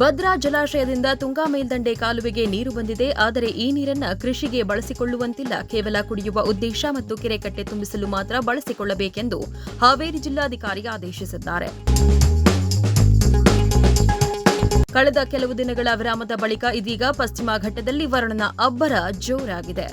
ಭದ್ರಾ ಜಲಾಶಯದಿಂದ ತುಂಗಾ ಮೇಲ್ದಂಡೆ ಕಾಲುವೆಗೆ ನೀರು ಬಂದಿದೆ. ಆದರೆ ಈ ನೀರನ್ನು ಕೃಷಿಗೆ ಬಳಸಿಕೊಳ್ಳುವಂತಿಲ್ಲ. ಕೇವಲ ಕುಡಿಯುವ ಉದ್ದೇಶ ಮತ್ತು ಕೆರೆಕಟ್ಟೆ ತುಂಬಿಸಲು ಮಾತ್ರ ಬಳಸಿಕೊಳ್ಳಬೇಕೆಂದು ಹಾವೇರಿ ಜಿಲ್ಲಾಧಿಕಾರಿ ಆದೇಶಿಸಿದ್ದಾರೆ. ಕಳೆದ ಕೆಲವು ದಿನಗಳ ವಿರಾಮದ ಬಳಿಕ ಇದೀಗ ಪಶ್ಚಿಮ ಘಟ್ಟದಲ್ಲಿ ವರುಣನ ಅಬ್ಬರ ಜೋರಾಗಿದೆ.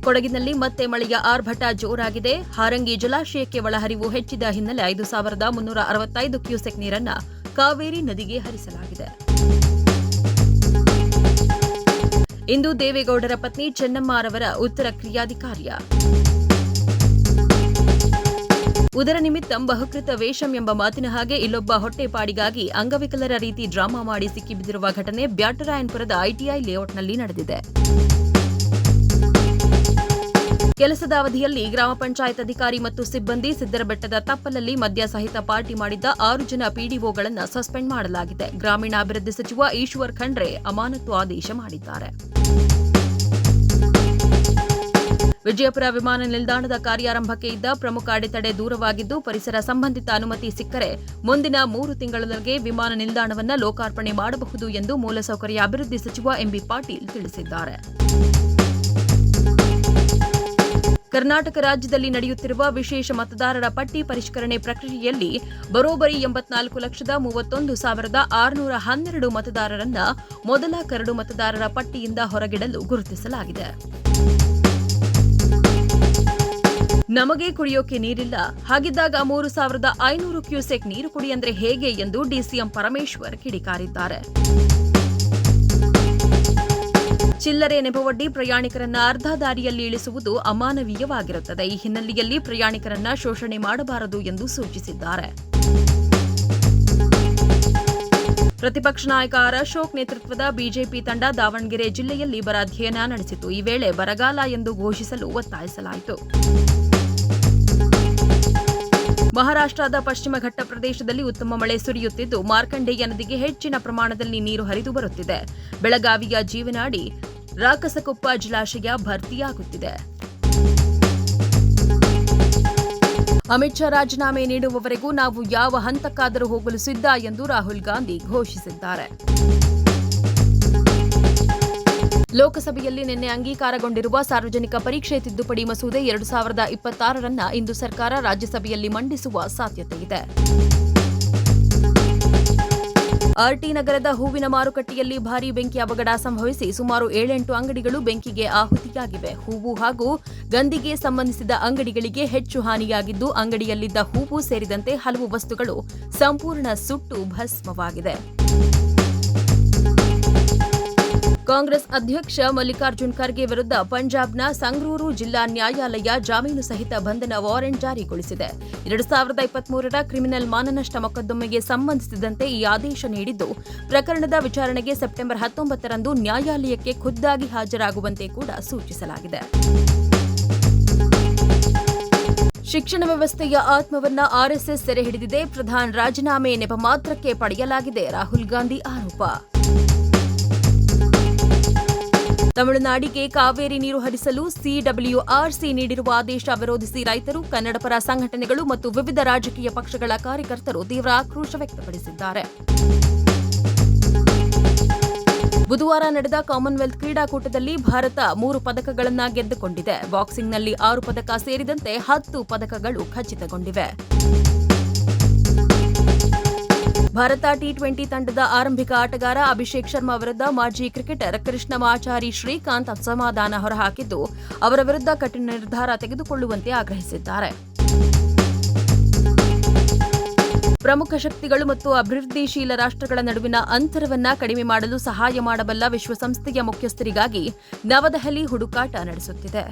ಕೊಡಗಿನಲ್ಲಿ ಮತ್ತೆ ಮಳೆಯ ಆರ್ಭಟ ಜೋರಾಗಿದೆ. ಹಾರಂಗಿ ಜಲಾಶಯಕ್ಕೆ ಒಳಹರಿವು ಹೆಚ್ಚಿದ ಹಿನ್ನೆಲೆ 5365 ಕ್ಯೂಸೆಕ್ ನೀರನ್ನು ಕಾವೇರಿ ನದಿಗೆ ಹರಿಸಲಾಗಿದೆ. ಇಂದು ದೇವೇಗೌಡರ ಪತ್ನಿ ಚೆನ್ನಮ್ಮರವರ ಉತ್ತರ ಕ್ರಿಯಾಧಿಕಾರ್ಯ. ಉದರ ನಿಮಿತ್ತಂ ಬಹುಕೃತ ವೇಷಂ ಎಂಬ ಮಾತಿನ ಹಾಗೆ ಇಲ್ಲೊಬ್ಬ ಹೊಟ್ಟೆಪಾಡಿಗಾಗಿ ಅಂಗವಿಕಲರ ರೀತಿ ಡ್ರಾಮಾ ಮಾಡಿ ಸಿಕ್ಕಿಬಿದ್ದಿರುವ ಘಟನೆ ಬ್ಯಾಟರಾಯನಪುರದ ಐಟಿಐ ಲೇಔಟ್ನಲ್ಲಿ ನಡೆದಿದೆ. ಕೆಲಸದ ಅವಧಿಯಲ್ಲಿ ಗ್ರಾಮ ಪಂಚಾಯತ್ ಅಧಿಕಾರಿ ಮತ್ತು ಸಿಬ್ಬಂದಿ ಸಿದ್ದರಬೆಟ್ಟದ ತಪ್ಪಲಲ್ಲಿ ಮದ್ಯ ಸಹಿತ ಪಾರ್ಟಿ ಮಾಡಿದ್ದ 6 ಜನ ಪಿಡಿಒಗಳನ್ನು ಸಸ್ಪೆಂಡ್ ಮಾಡಲಾಗಿದೆ. ಗ್ರಾಮೀಣಾಭಿವೃದ್ಧಿ ಸಚಿವ ಈಶ್ವರ್ ಖಂಡ್ರೆ ಅಮಾನತು ಆದೇಶ ಮಾಡಿದ್ದಾರೆ. ವಿಜಯಪುರ ವಿಮಾನ ನಿಲ್ದಾಣದ ಕಾರ್ಯಾರಂಭಕ್ಕೆ ಇದ್ದ ಪ್ರಮುಖ ಅಡೆತಡೆ ದೂರವಾಗಿದ್ದು, ಪರಿಸರ ಸಂಬಂಧಿತ ಅನುಮತಿ ಸಿಕ್ಕರೆ ಮುಂದಿನ 3 ತಿಂಗಳೊಳಗೆ ವಿಮಾನ ನಿಲ್ದಾಣವನ್ನು ಲೋಕಾರ್ಪಣೆ ಮಾಡಬಹುದು ಎಂದು ಮೂಲಸೌಕರ್ಯ ಅಭಿವೃದ್ಧಿ ಸಚಿವ ಎಂಬಿ ಪಾಟೀಲ್ ತಿಳಿಸಿದ್ದಾರೆ. ಕರ್ನಾಟಕ ರಾಜ್ಯದಲ್ಲಿ ನಡೆಯುತ್ತಿರುವ ವಿಶೇಷ ಮತದಾರರ ಪಟ್ಟಿ ಪರಿಷ್ಕರಣೆ ಪ್ರಕ್ರಿಯೆಯಲ್ಲಿ ಬರೋಬ್ಬರಿ 84,31,612 ಮತದಾರರನ್ನ ಮೊದಲ ಕರಡು ಮತದಾರರ ಪಟ್ಟಿಯಿಂದ ಹೊರಗಿಡಲು ಗುರುತಿಸಲಾಗಿದೆ. ನಮಗೆ ಕುಡಿಯೋಕೆ ನೀರಿಲ್ಲ, ಹಾಗಿದ್ದಾಗ 3,500 ಕ್ಯೂಸೆಕ್ ನೀರು ಕುಡಿ ಅಂದ್ರೆ ಹೇಗೆ ಎಂದು ಡಿಸಿಎಂ ಪರಮೇಶ್ವರ್ ಕಿಡಿಕಾರಿದ್ದಾರೆ. ಚಿಲ್ಲರೆ ನೆಪವೊಡ್ಡಿ ಪ್ರಯಾಣಿಕರನ್ನ ಅರ್ಧ ದಾರಿಯಲ್ಲಿ ಇಳಿಸುವುದು ಅಮಾನವೀಯವಾಗಿರುತ್ತದೆ. ಈ ಹಿನ್ನೆಲೆಯಲ್ಲಿ ಪ್ರಯಾಣಿಕರನ್ನ ಶೋಷಣೆ ಮಾಡಬಾರದು ಎಂದು ಸೂಚಿಸಿದ್ದಾರೆ. ಪ್ರತಿಪಕ್ಷ ನಾಯಕ ಆರ್ ಅಶೋಕ್ ನೇತೃತ್ವದ ಬಿಜೆಪಿ ತಂಡ ದಾವಣಗೆರೆ ಜಿಲ್ಲೆಯಲ್ಲಿ ಬರ ಅಧ್ಯಯನ ನಡೆಸಿತು. ಈ ವೇಳೆ ಬರಗಾಲ ಎಂದು ಘೋಷಿಸಲು ಒತ್ತಾಯಿಸಲಾಯಿತು. ಮಹಾರಾಷ್ಟ್ರದ ಪಶ್ಚಿಮ ಘಟ್ಟ ಪ್ರದೇಶದಲ್ಲಿ ಉತ್ತಮ ಮಳೆ ಸುರಿಯುತ್ತಿದ್ದು, ಮಾರ್ಕಂಡೇಯ ನದಿಗೆ ಹೆಚ್ಚಿನ ಪ್ರಮಾಣದಲ್ಲಿ ನೀರು ಹರಿದು ಬರುತ್ತಿದೆ. ಬೆಳಗಾವಿಯ ಜೀವನಾಡಿ ರಾಕಸಕೊಪ್ಪ ಜಲಾಶಯ ಭರ್ತಿಯಾಗುತ್ತಿದೆ. ಅಮಿತ್ ಶಾ ರಾಜೀನಾಮೆ ನೀಡುವವರೆಗೂ ನಾವು ಯಾವ ಹಂತಕ್ಕಾದರೂ ಹೋಗಲು ಸಿದ್ಧ ಎಂದು ರಾಹುಲ್ ಗಾಂಧಿ ಘೋಷಿಸಿದ್ದಾರೆ. ಲೋಕಸಭೆಯಲ್ಲಿ ನಿನ್ನೆ ಅಂಗೀಕಾರಗೊಂಡಿರುವ ಸಾರ್ವಜನಿಕ ಪರೀಕ್ಷೆ ತಿದ್ದುಪಡಿ ಮಸೂದೆ 2026 ಇಂದು ಸರ್ಕಾರ ರಾಜ್ಯಸಭೆಯಲ್ಲಿ ಮಂಡಿಸುವ ಸಾಧ್ಯತೆಯಿದೆ. ಆರ್ಟಿ ನಗರದ ಹೂವಿನ ಮಾರುಕಟ್ಟೆಯಲ್ಲಿ ಭಾರೀ ಬೆಂಕಿ ಅವಘಡ ಸಂಭವಿಸಿ ಸುಮಾರು 7-8 ಅಂಗಡಿಗಳು ಬೆಂಕಿಗೆ ಆಹುತಿಯಾಗಿವೆ. ಹೂವು ಹಾಗೂ ಗಂಧಿಗೆ ಸಂಬಂಧಿಸಿದ ಅಂಗಡಿಗಳಿಗೆ ಹೆಚ್ಚು ಹಾನಿಯಾಗಿದ್ದು, ಅಂಗಡಿಯಲ್ಲಿದ್ದ ಹೂವು ಸೇರಿದಂತೆ ಹಲವು ವಸ್ತುಗಳು ಸಂಪೂರ್ಣ ಸುಟ್ಟು ಭಸ್ಮವಾಗಿದೆ. ಕಾಂಗ್ರೆಸ್ ಅಧ್ಯಕ್ಷ ಮಲ್ಲಿಕಾರ್ಜುನ್ ಖರ್ಗೆ ವಿರುದ್ಧ ಪಂಜಾಬ್ನ ಸಂಗ್ರೂರು ಜಿಲ್ಲಾ ನ್ಯಾಯಾಲಯ ಜಾಮೀನು ಸಹಿತ ಬಂಧನ ವಾರೆಂಟ್ ಜಾರಿಗೊಳಿಸಿದೆ. 2023ರ ಕ್ರಿಮಿನಲ್ ಮಾನನಷ್ಟ ಮೊಕದ್ದಮೆಗೆ ಸಂಬಂಧಿಸಿದಂತೆ ಈ ಆದೇಶ ನೀಡಿದ್ದು, ಪ್ರಕರಣದ ವಿಚಾರಣೆಗೆ ಸೆಪ್ಟೆಂಬರ್ 19ರಂದು ನ್ಯಾಯಾಲಯಕ್ಕೆ ಖುದ್ದಾಗಿ ಹಾಜರಾಗುವಂತೆ ಕೂಡ ಸೂಚಿಸಲಾಗಿದೆ. ಶಿಕ್ಷಣ ವ್ಯವಸ್ಥೆಯ ಆತ್ಮವನ್ನ ಆರ್ಎಸ್ಎಸ್ ಸೆರೆ ಹಿಡಿದಿದೆ. ಪ್ರಧಾನ್ ರಾಜೀನಾಮೆ ನೆಪ ಮಾತ್ರಕ್ಕೆ ಪಡೆಯಲಾಗಿದೆ. ರಾಹುಲ್ ಗಾಂಧಿ ಆರೋಪ. ತಮಿಳುನಾಡಿಗೆ ಕಾವೇರಿ ನೀರು ಹರಿಸಲು ಸಿಡಬ್ಲ್ಯೂಆರ್ಸಿ ನೀಡಿರುವ ಆದೇಶ ವಿರೋಧಿಸಿ ರೈತರು, ಕನ್ನಡಪರ ಸಂಘಟನೆಗಳು ಮತ್ತು ವಿವಿಧ ರಾಜಕೀಯ ಪಕ್ಷಗಳ ಕಾರ್ಯಕರ್ತರು ತೀವ್ರ ಆಕ್ರೋಶ ವ್ಯಕ್ತಪಡಿಸಿದ್ದಾರೆ. ಬುಧವಾರ ನಡೆದ ಕಾಮನ್ವೆಲ್ತ್ ಕ್ರೀಡಾಕೂಟದಲ್ಲಿ ಭಾರತ 3 ಪದಕಗಳನ್ನು ಗೆದ್ದುಕೊಂಡಿದೆ. ಬಾಕ್ಸಿಂಗ್ನಲ್ಲಿ 6 ಪದಕ ಸೇರಿದಂತೆ 10 ಪದಕಗಳು ಖಚಿತಗೊಂಡಿವೆ. ಭಾರತ ಟಿ20 ತಂಡದ ಆರಂಭಿಕ ಆಟಗಾರ ಅಭಿಷೇಕ್ ಶರ್ಮಾ ವಿರುದ್ಧ ಮಾಜಿ ಕ್ರಿಕೆಟರ್ ಕೃಷ್ಣಮಾಚಾರಿ ಶ್ರೀಕಾಂತ್ ಅಸಮಾಧಾನ ಹೊರಹಾಕಿದ್ದು, ಅವರ ವಿರುದ್ಧ ಕಠಿಣ ನಿರ್ಧಾರ ತೆಗೆದುಕೊಳ್ಳುವಂತೆ ಆಗ್ರಹಿಸಿದ್ದಾರೆ. ಪ್ರಮುಖ ಶಕ್ತಿಗಳು ಮತ್ತು ಅಭಿವೃದ್ಧಿಶೀಲ ರಾಷ್ಟ್ರಗಳ ನಡುವಿನ ಅಂತರವನ್ನ ಕಡಿಮೆ ಮಾಡಲು ಸಹಾಯ ಮಾಡಬಲ್ಲ ವಿಶ್ವಸಂಸ್ಥೆಯ ಮುಖ್ಯಸ್ಥರಿಗಾಗಿ ನವದೆಹಲಿ ಹುಡುಕಾಟ ನಡೆಸುತ್ತಿದೆ.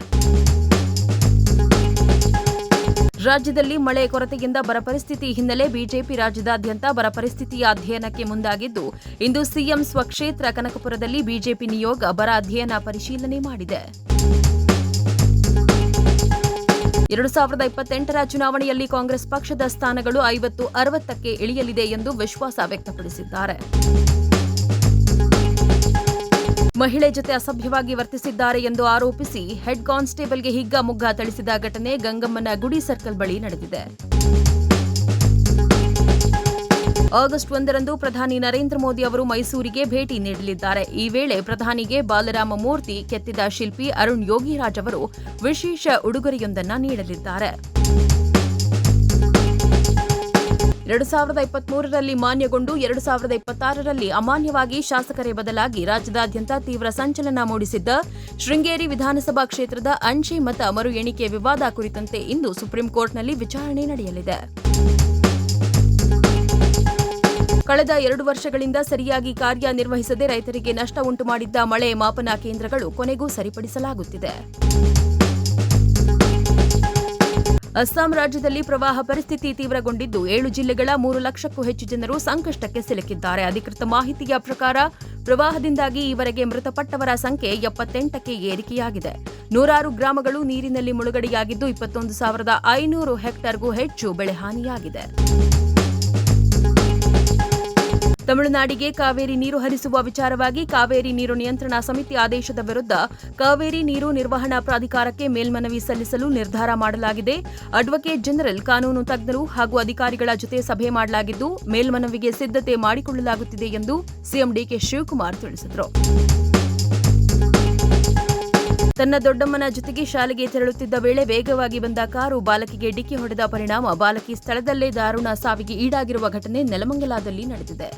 ರಾಜ್ಯದಲ್ಲಿ ಮಳೆ ಕೊರತೆಯಿಂದ ಬರ ಪರಿಸ್ಥಿತಿ ಹಿನ್ನೆಲೆ ಬಿಜೆಪಿ ರಾಜ್ಯದಾದ್ಯಂತ ಬರ ಪರಿಸ್ಥಿತಿಯ ಅಧ್ಯಯನಕ್ಕೆ ಮುಂದಾಗಿದ್ದು, ಇಂದು ಸಿಎಂ ಸ್ವಕ್ಷೇತ್ರ ಕನಕಪುರದಲ್ಲಿ ಬಿಜೆಪಿ ನಿಯೋಗ ಬರ ಅಧ್ಯಯನ ಪರಿಶೀಲನೆ ಮಾಡಿದೆ. 2028ರ ಚುನಾವಣೆಯಲ್ಲಿ ಕಾಂಗ್ರೆಸ್ ಪಕ್ಷದ ಸ್ಥಾನಗಳು 50-60ಕ್ಕೆ ಇಳಿಯಲಿದೆ ಎಂದು ವಿಶ್ವಾಸ ವ್ಯಕ್ತಪಡಿಸಿದ್ದಾರೆ. ಮಹಿಳೆ ಜೊತೆ ಅಸಭ್ಯವಾಗಿ ವರ್ತಿಸಿದ್ದಾರೆ ಎಂದು ಆರೋಪಿಸಿ ಹೆಡ್ ಕಾನ್ಸ್ಟೇಬಲ್ಗೆ ಹಿಗ್ಗಾಮುಗ್ಗ ಥಳಿಸಿದ ಘಟನೆ ಗಂಗಮ್ಮನ ಗುಡಿ ಸರ್ಕಲ್ ಬಳಿ ನಡೆದಿದೆ. ಆಗಸ್ಟ್ 1ರಂದು ಪ್ರಧಾನಿ ನರೇಂದ್ರ ಮೋದಿ ಅವರು ಮೈಸೂರಿಗೆ ಭೇಟಿ ನೀಡಲಿದ್ದಾರೆ. ಈ ವೇಳೆ ಪ್ರಧಾನಿಗೆ ಬಾಲರಾಮ ಮೂರ್ತಿ ಕೆತ್ತಿದ ಶಿಲ್ಪಿ ಅರುಣ್ ಯೋಗಿರಾಜ್ ಅವರು ವಿಶೇಷ ಉಡುಗೊರೆಯೊಂದನ್ನು ನೀಡಲಿದ್ದಾರೆ. 2023ರಲ್ಲಿ ಮಾನ್ಯಗೊಂಡು 2026ರಲ್ಲಿ ಅಮಾನ್ಯವಾಗಿ ಶಾಸಕರೇ ಬದಲಾಗಿ ರಾಜ್ಯದಾದ್ಯಂತ ತೀವ್ರ ಸಂಚಲನ ಮೂಡಿಸಿದ್ದ ಶೃಂಗೇರಿ ವಿಧಾನಸಭಾ ಕ್ಷೇತ್ರದ ಅಂಚೆ ಮತ ಮರು ಎಣಿಕೆ ವಿವಾದ ಕುರಿತಂತೆ ಇಂದು ಸುಪ್ರೀಂ ಕೋರ್ಟ್ನಲ್ಲಿ ವಿಚಾರಣೆ ನಡೆಯಲಿದೆ. ಕಳೆದ 2 ವರ್ಷಗಳಿಂದ ಸರಿಯಾಗಿ ಕಾರ್ಯನಿರ್ವಹಿಸದೆ ರೈತರಿಗೆ ನಷ್ಟ ಉಂಟು ಮಾಡಿದ್ದ ಮಳೆ ಮಾಪನ ಕೇಂದ್ರಗಳು ಕೊನೆಗೂ ಸರಿಪಡಿಸಲಾಗುತ್ತಿದೆ. ಅಸ್ಸಾಂ ರಾಜ್ಯದಲ್ಲಿ ಪ್ರವಾಹ ಪರಿಸ್ಥಿತಿ ತೀವ್ರಗೊಂಡಿದ್ದು 7 ಜಿಲ್ಲೆಗಳ 3 ಲಕ್ಷಕ್ಕೂ ಹೆಚ್ಚು ಜನರು ಸಂಕಷ್ಟಕ್ಕೆ ಸಿಲುಕಿದ್ದಾರೆ. ಅಧಿಕೃತ ಮಾಹಿತಿಯ ಪ್ರಕಾರ ಪ್ರವಾಹದಿಂದಾಗಿ ಈವರೆಗೆ ಮೃತಪಟ್ಟವರ ಸಂಖ್ಯೆ 78ಕ್ಕೆ ಏರಿಕೆಯಾಗಿದೆ. 106 ಗ್ರಾಮಗಳು ನೀರಿನಲ್ಲಿ ಮುಳುಗಡೆಯಾಗಿದ್ದು 21,500 ಹೆಕ್ಟೇರ್ಗೂ ಹೆಚ್ಚು ಬೆಳೆ ಹಾನಿಯಾಗಿದೆ. ತಮಿಳುನಾಡಿಗೆ ಕಾವೇರಿ ನೀರು ಹರಿಸುವ ವಿಚಾರವಾಗಿ ಕಾವೇರಿ ನೀರು ನಿಯಂತ್ರಣ ಸಮಿತಿ ಆದೇಶದ ವಿರುದ್ಧ ಕಾವೇರಿ ನೀರು ನಿರ್ವಹಣಾ ಪ್ರಾಧಿಕಾರಕ್ಕೆ ಮೇಲ್ಮನವಿ ಸಲ್ಲಿಸಲು ನಿರ್ಧಾರ ಮಾಡಲಾಗಿದೆ. ಅಡ್ವೊಕೇಟ್ ಜನರಲ್, ಕಾನೂನು ತಜ್ಞರು ಹಾಗೂ ಅಧಿಕಾರಿಗಳ ಜೊತೆ ಸಭೆ ಮಾಡಲಾಗಿದ್ದು ಮೇಲ್ಮನವಿಗೆ ಸಿದ್ಧತೆ ಮಾಡಿಕೊಳ್ಳಲಾಗುತ್ತಿದೆ ಎಂದು ಸಿಎಂ ಡಿಕೆ ಶಿವಕುಮಾರ್ ತಿಳಿಸಿದರು. ತನ್ನ ದೊಡ್ಡಮ್ಮನ ಜೊತೆಗೆ ಶಾಲೆಗೆ ತೆರಳುತ್ತಿದ್ದ ವೇಳೆ ವೇಗವಾಗಿ ಬಂದ ಕಾರು ಬಾಲಕಿಗೆ ಡಿಕ್ಕಿ ಹೊಡೆದ ಪರಿಣಾಮ ಬಾಲಕಿ ಸ್ಥಳದಲ್ಲೇ ದಾರುಣ ಸಾವಿಗೆ ಈಡಾಗಿರುವ ಘಟನೆ ನೆಲಮಂಗಲದಲ್ಲಿ ನಡೆದಿದೆ.